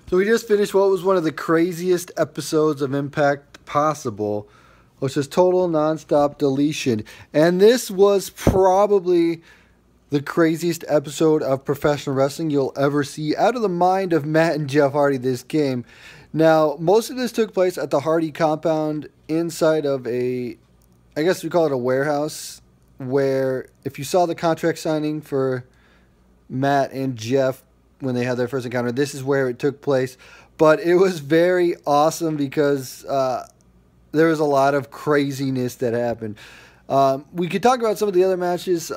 So we just finished what was one of the craziest episodes of Impact possible, which is total nonstop deletion. And this was probably the craziest episode of professional wrestling you'll ever see out of the mind of Matt and Jeff Hardy this game. Now, most of this took place at the Hardy compound inside of a, I guess we call it a warehouse, where if you saw the contract signing for Matt and Jeff when they had their first encounter, this is where it took place. But it was very awesome because there was a lot of craziness that happened. We could talk about some of the other matches.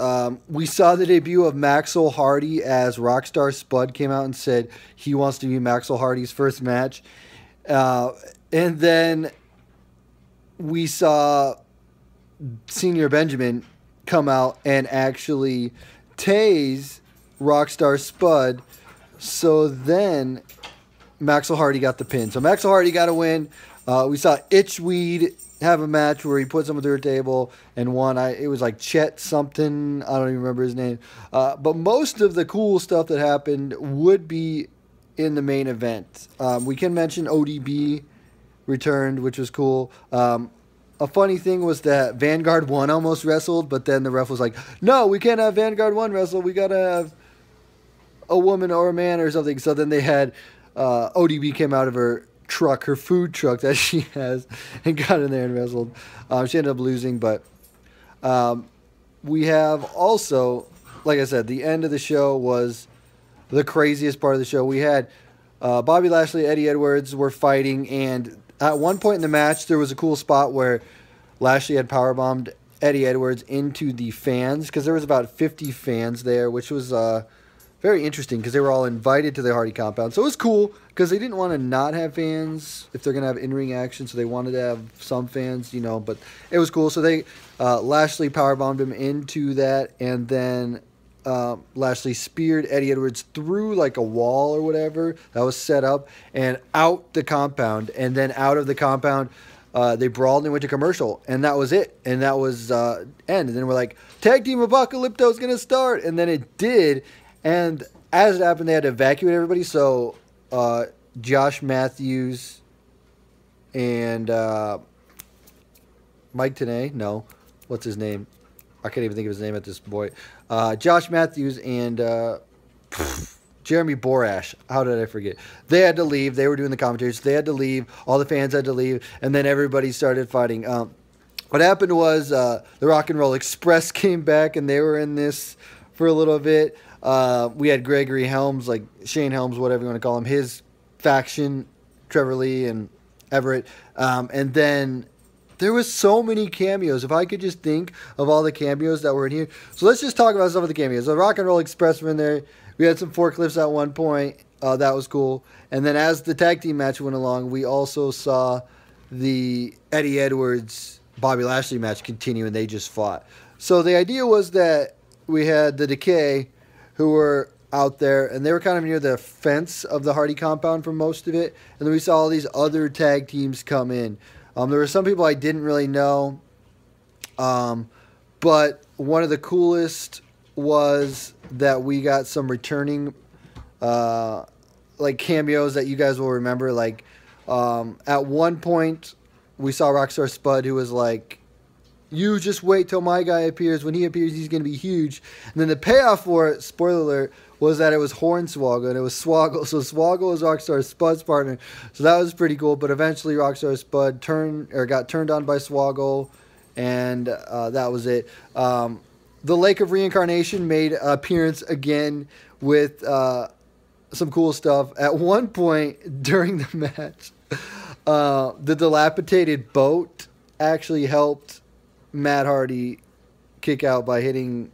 We saw the debut of Maxwell Hardy as Rockstar Spud came out and said he wants to be Maxwell Hardy's first match. And then we saw Senior Benjamin come out and actually tase Rockstar Spud. So then Maxwell Hardy got the pin. So Maxwell Hardy got a win. We saw Itchweed have a match where he put someone through a table and won. It was like Chet something. I don't even remember his name. But most of the cool stuff that happened would be in the main event. We can mention ODB returned, which was cool. A funny thing was that Vanguard 1 almost wrestled, but then the ref was like, no, we can't have Vanguard 1 wrestle. We got to have a woman or a man or something. So then they had ODB came out of her truck, her food truck that she has, and got in there and wrestled. She ended up losing, but we have also, like I said, the end of the show was the craziest part of the show. We had Bobby Lashley, Eddie Edwards were fighting, and at one point in the match, there was a cool spot where Lashley had powerbombed Eddie Edwards into the fans, because there was about 50 fans there, which was very interesting because they were all invited to the Hardy compound. So it was cool because they didn't want to not have fans if they're going to have in-ring action. So they wanted to have some fans, you know, but it was cool. So they, Lashley powerbombed him into that. And then Lashley speared Eddie Edwards through like a wall or whatever that was set up and out the compound. And then out of the compound, they brawled and went to commercial. And that was it. And that was end. And then we're like, Tag Team Apocalypto is going to start. And then it did. And as it happened, they had to evacuate everybody. So Josh Matthews and Mike Tenay, no, what's his name? I can't even think of his name at this point. Josh Matthews and Jeremy Borash. How did I forget? They had to leave. They were doing the commentary, so they had to leave. All the fans had to leave, and then everybody started fighting. What happened was the Rock and Roll Express came back, and they were in this for a little bit. We had Gregory Helms, like Shane Helms, whatever you want to call him, his faction, Trevor Lee and Everett. And then there was so many cameos. If I could just think of all the cameos that were in here. So let's just talk about some of the cameos. The Rock and Roll Express were in there. We had some forklifts at one point. That was cool. And then as the tag team match went along, we also saw the Eddie Edwards, Bobby Lashley match continue, and they just fought. So the idea was that we had the Decay, who were out there, and they were kind of near the fence of the Hardy compound for most of it. And then we saw all these other tag teams come in. There were some people I didn't really know. But one of the coolest was that we got some returning like cameos that you guys will remember. Like at one point, we saw Rockstar Spud, who was like, you just wait till my guy appears. When he appears, he's going to be huge. And then the payoff for it, spoiler alert, was that it was Hornswoggle, and it was Swoggle. So Swoggle was Rockstar Spud's partner. So that was pretty cool. But eventually Rockstar Spud got turned on by Swoggle, and that was it. The Lake of Reincarnation made an appearance again with some cool stuff. At one point during the match, the dilapidated boat actually helped Matt Hardy kick out by hitting,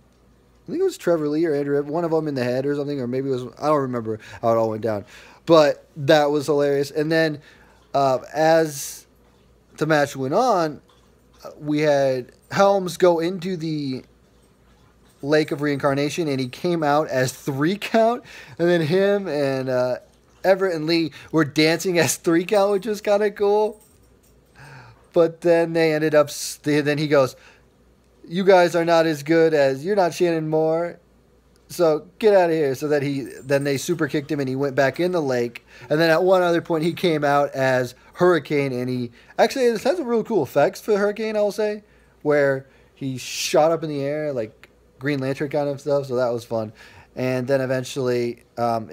I think it was Trevor Lee or Andrew, one of them in the head or something, or maybe it was, I don't remember how it all went down. But that was hilarious. And then as the match went on, we had Helms go into the Lake of Reincarnation, and he came out as 3 count. And then him and Everett and Lee were dancing as 3 count, which was kind of cool. But then they ended up, then he goes, you guys are not as good as, you're not Shannon Moore. So get out of here. So that then they super kicked him and he went back in the lake. And then at one other point he came out as Hurricane, and he actually, this has a really cool effects for Hurricane, I will say, where he shot up in the air like Green Lantern kind of stuff. So that was fun. And then eventually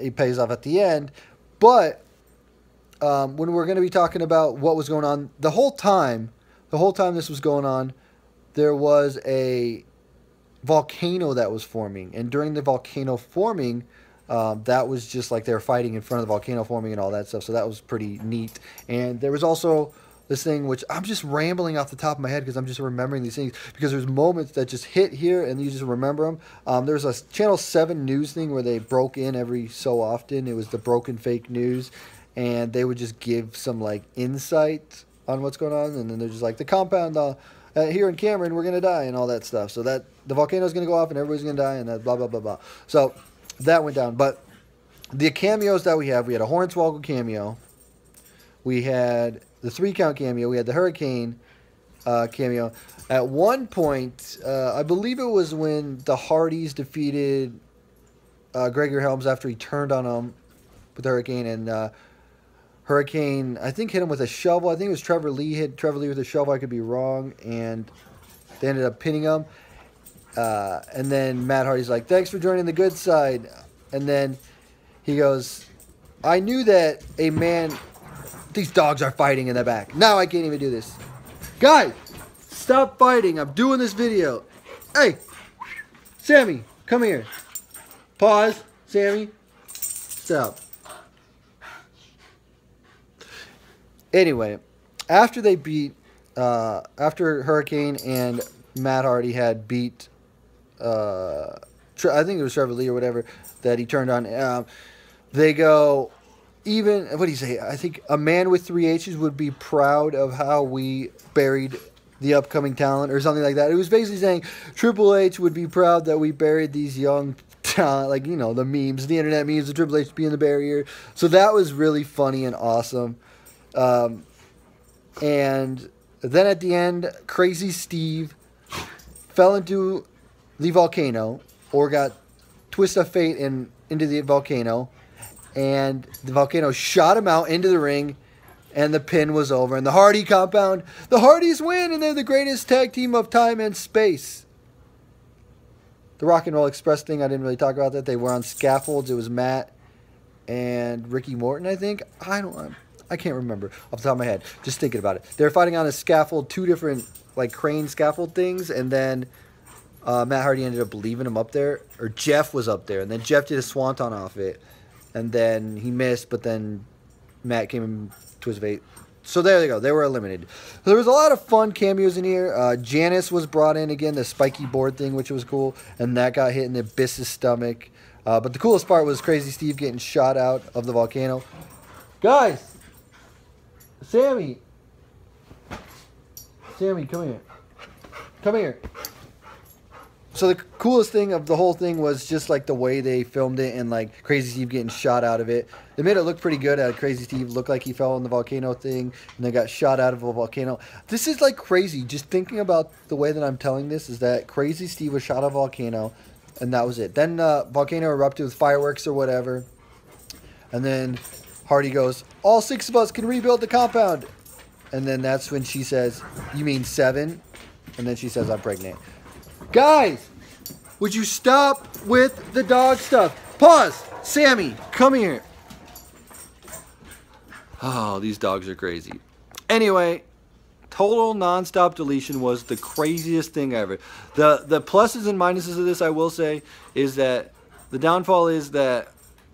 he pays off at the end. But when we're going to be talking about what was going on the whole time this was going on, there was a volcano that was forming, and during the volcano forming, that was just like they were fighting in front of the volcano forming and all that stuff. So that was pretty neat. And there was also this thing, which I'm just rambling off the top of my head because I'm just remembering these things because there's moments that just hit here and you just remember them. There's a Channel 7 news thing where they broke in every so often. It was the Broken Fake News, and they would just give some like insight on what's going on, and then they're just like, the compound here in Cameron, we're going to die and all that stuff. So that the volcano's going to go off and everybody's going to die and that blah, blah, blah, blah. So that went down. But the cameos that we had a Hornswoggle cameo. We had the 3-count cameo. We had the Hurricane cameo. At one point, I believe it was when the Hardys defeated Gregor Helms after he turned on them with the Hurricane, and Hurricane, I think, hit him with a shovel. I think it was Trevor Lee hit Trevor Lee with a shovel. I could be wrong. And they ended up pinning him. And then Matt Hardy's like, thanks for joining the good side. And then he goes, I knew that a man... These dogs are fighting in the back. Now I can't even do this. Guys, stop fighting. I'm doing this video. Hey, Sammy, come here. Pause. Sammy, stop. Anyway, after they beat, after Hurricane and Matt Hardy had beat, I think it was Trevor Lee or whatever that he turned on, they go, even, what do you say? I think a man with 3 H's would be proud of how we buried the upcoming talent or something like that. It was basically saying Triple H would be proud that we buried these young talent, like, you know, the memes, the internet memes of Triple H being the barrier. So that was really funny and awesome. And then at the end, Crazy Steve fell into the volcano, or got twist of fate into the volcano, and the volcano shot him out into the ring, and the pin was over. And the Hardy compound, the Hardys win, and they're the greatest tag team of time and space. The Rock and Roll Express thing, I didn't really talk about that. They were on scaffolds. It was Matt and Ricky Morton, I think. I can't remember off the top of my head. Just thinking about it. They were fighting on a scaffold, 2 different like crane scaffold things, and then Matt Hardy ended up leaving him up there, or Jeff was up there, and then Jeff did a swanton off it, and then he missed, but then Matt came in twist of fate. So there they go. They were eliminated. So there was a lot of fun cameos in here. Janice was brought in again, the spiky board thing, which was cool, and that got hit in the Abyss's stomach. But the coolest part was Crazy Steve getting shot out of the volcano. Guys! Sammy, come here. Come here. So the coolest thing of the whole thing was just like the way they filmed it, and like Crazy Steve getting shot out of it. They made it look pretty good. Crazy Steve looked like he fell in the volcano thing, and then got shot out of a volcano. This is like crazy. Just thinking about the way that I'm telling this is that Crazy Steve was shot out of a volcano, and that was it. Then volcano erupted with fireworks or whatever, and then Hardy goes, all 6 of us can rebuild the compound. And then that's when she says, you mean 7? And then she says, I'm pregnant. Guys, would you stop with the dog stuff? Pause. Sammy, come here. Oh, these dogs are crazy. Anyway, total Nonstop Deletion was the craziest thing ever. The pluses and minuses of this, I will say, is that the downfall is that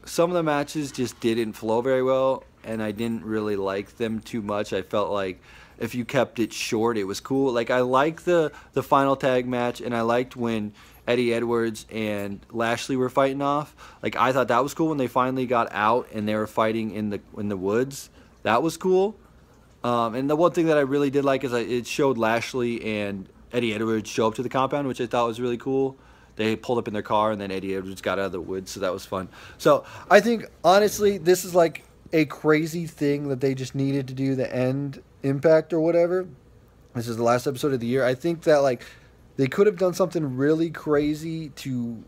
some of the matches just didn't flow very well, and I didn't really like them too much. I felt like if you kept it short, it was cool. Like, I liked the final tag match, and I liked when Eddie Edwards and Lashley were fighting off. Like, I thought that was cool when they finally got out and they were fighting in the woods. That was cool. And the one thing that I really did like is it showed Lashley and Eddie Edwards show up to the compound, which I thought was really cool. They pulled up in their car, and then Eddie Edwards got out of the woods, so that was fun. So I think, honestly, this is like a crazy thing that they just needed to do the end Impact or whatever. This is the last episode of the year. I think that, like, they could have done something really crazy to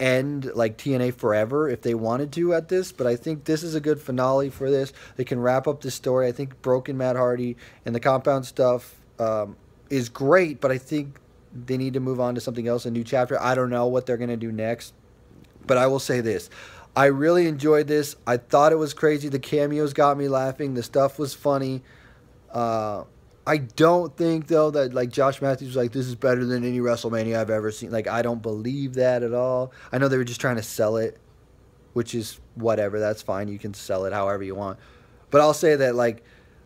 end like TNA forever if they wanted to at this, but I think this is a good finale for this. They can wrap up this story. I think Broken Matt Hardy and the Compound stuff is great, but I think they need to move on to something else, a new chapter. I don't know what they're going to do next, but I will say this. I really enjoyed this. I thought it was crazy. The cameos got me laughing. The stuff was funny. I don't think, though, that, like, Josh Matthews was like, this is better than any WrestleMania I've ever seen. Like, I don't believe that at all. I know they were just trying to sell it, which is whatever. That's fine. You can sell it however you want. But I'll say that, like,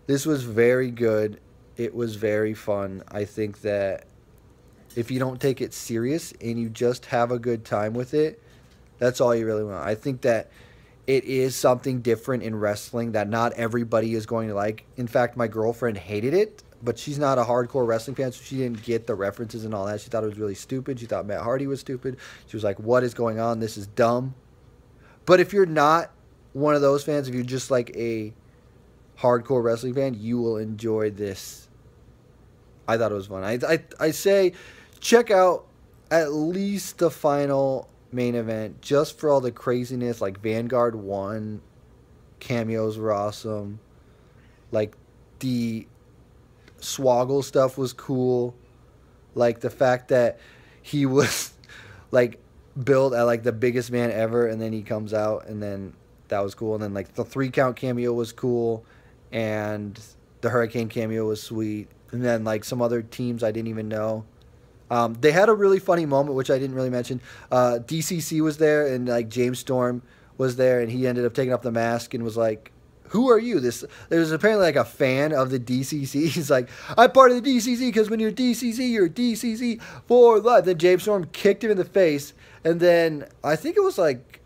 this was very good. It was very fun. I think that if you don't take it serious and you just have a good time with it, that's all you really want. I think that it is something different in wrestling that not everybody is going to like. In fact, my girlfriend hated it, but she's not a hardcore wrestling fan, so she didn't get the references and all that. She thought it was really stupid. She thought Matt Hardy was stupid. She was like, what is going on? This is dumb. But if you're not one of those fans, if you're just like a hardcore wrestling fan, you will enjoy this. I thought it was fun. I say check out at least the final main event just for all the craziness. Like Vanguard 1 cameos were awesome. Like the Swoggle stuff was cool. Like the fact that he was like billed at like the biggest man ever, and then he comes out, and then that was cool. And then like the 3 count cameo was cool, and the Hurricane cameo was sweet. And then like some other teams I didn't even know. They had a really funny moment, which I didn't really mention. DCC was there, and like James Storm was there, and he ended up taking off the mask and was like, who are you? There was apparently like a fan of the DCC. He's like, I'm part of the DCC because when you're DCC, you're DCC for life. Then James Storm kicked him in the face, and then I think it was like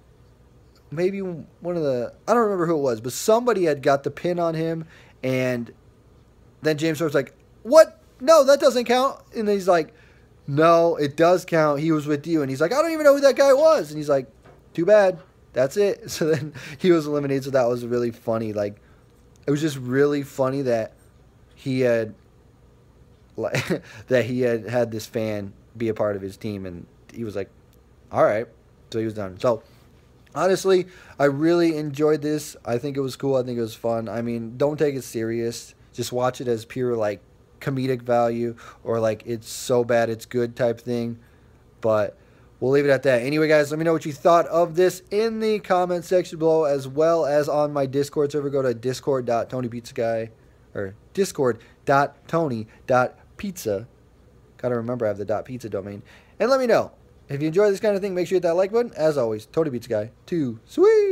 maybe one of the, I don't remember who it was, but somebody had got the pin on him, and then James Storm's like, what? No, that doesn't count. And then he's like, no, it does count. He was with you. And he's like, I don't even know who that guy was. And he's like, too bad. That's it. So then he was eliminated. So that was really funny. Like, it was just really funny that he had, like, that he had this fan be a part of his team, and he was like, all right. So he was done. So honestly, I really enjoyed this. I think it was cool. I think it was fun. I mean, don't take it serious. Just watch it as pure like comedic value, or like it's so bad it's good type thing. But we'll leave it at that. Anyway, guys, let me know what you thought of this in the comment section below, as well as on my Discord server. Go to discord.tonypizzaguy or discord.tony.pizza. Gotta remember I have the .pizza domain. And let me know if you enjoy this kind of thing. Make sure you hit that like button. As always, Tony Pizza Guy 2 sweet.